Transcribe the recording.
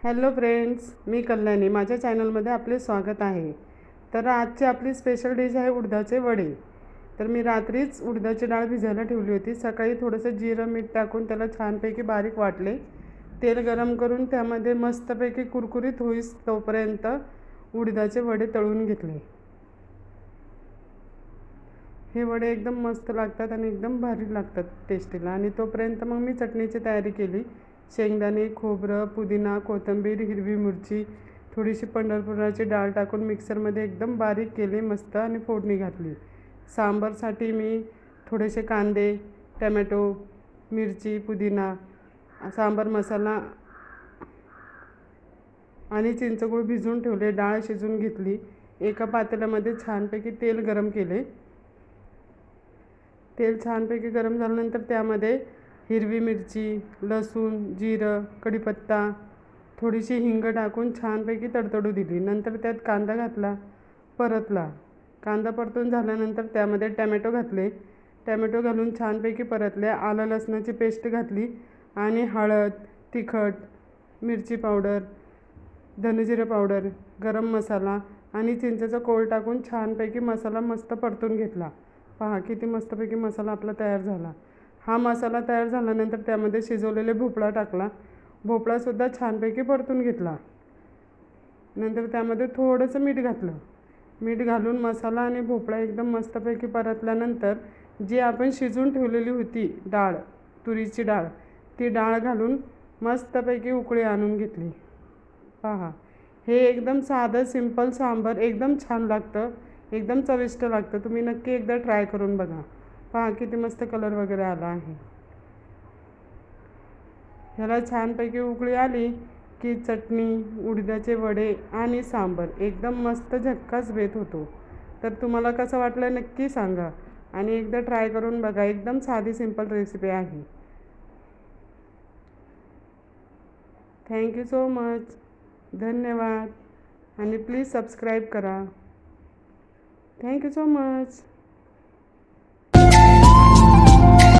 Hello friends, मी कल्याणी. माझ्या चॅनलमध्ये आपले स्वागत आहे. तर आजची आपली स्पेशल डिश आहे उडदाचे वडे. तर मी रात्रीच उडदाची डाळ भिजायला ठेवली होती. सकाळी थोडंसं जिरं मीठ टाकून त्याला छानपैकी बारीक वाटले. तेल गरम करून त्यामध्ये मस्तपैकी कुरकुरीत होईस तोपर्यंत उडदाचे वडे तळून घेतले. हे वडे एकदम मस्त लागतात आणि एकदम भारी लागतात टेस्टीला. आणि तोपर्यंत मग मी चटणीची तयारी केली. शेंगदाणे, खोबरं, पुदिना, कोथिंबीर, हिरवी मिरची, थोडीशी पंढरपुराची डाळ टाकून मिक्सरमध्ये एकदम बारीक केले मस्त आणि फोडणी घातली. सांबारसाठी मी थोडेसे कांदे, टमॅटो, मिरची, पुदिना, सांबार मसाला आणि चिंचगूळ भिजवून ठेवले. डाळ शिजवून घेतली. एका पातेल्यामध्ये छानपैकी तेल गरम केले. तेल छानपैकी गरम झाल्यानंतर त्यामध्ये हिरवी मिरची, लसूण, जिरं, कढीपत्ता, थोडीशी हिंग टाकून छानपैकी तडतडू दिली. नंतर त्यात कांदा घातला, परतला. कांदा परतून झाल्यानंतर त्यामध्ये टॅमॅटो घातले. टॅमॅटो घालून छानपैकी परतले. आलं लसणाची पेस्ट घातली आणि हळद, तिखट, मिरची पावडर, धनेजिरं पावडर, गरम मसाला आणि चिंचेचा कोळ टाकून छानपैकी मसाला मस्त परतून घेतला. पहा किती मस्तपैकी मसाला आपला तयार झाला. हा मसाला तयार झाल्यानंतर त्यामध्ये शिजवलेले भोपळा टाकला. भोपळासुद्धा छानपैकी परतून घेतला. नंतर त्यामध्ये थोडंसं मीठ घातलं. मीठ घालून मसाला आणि भोपळा एकदम मस्तपैकी परतल्यानंतर जी आपण शिजवून ठेवलेली होती डाळ, तुरीची डाळ, ती डाळ घालून मस्तपैकी उकळी आणून घेतली. पहा, हे एकदम साधं सिंपल सांबार एकदम छान लागतं, एकदम चविष्ट लागतं. तुम्ही नक्की एकदा ट्राय करून बघा. पहा किती मस्त कलर वगैरे आला आहे. ह्याला छानपैकी उकळी आली की चटणी, उडदाचे वडे आणि सांबार एकदम मस्त झक्कास बेत होतो. तर तुम्हाला कसं वाटलं नक्की सांगा आणि एकदा ट्राय करून बघा. एकदम साधी सिंपल रेसिपी आहे. Thank you so much. धन्यवाद आणि प्लीज सबस्क्राईब करा. Thank you so much.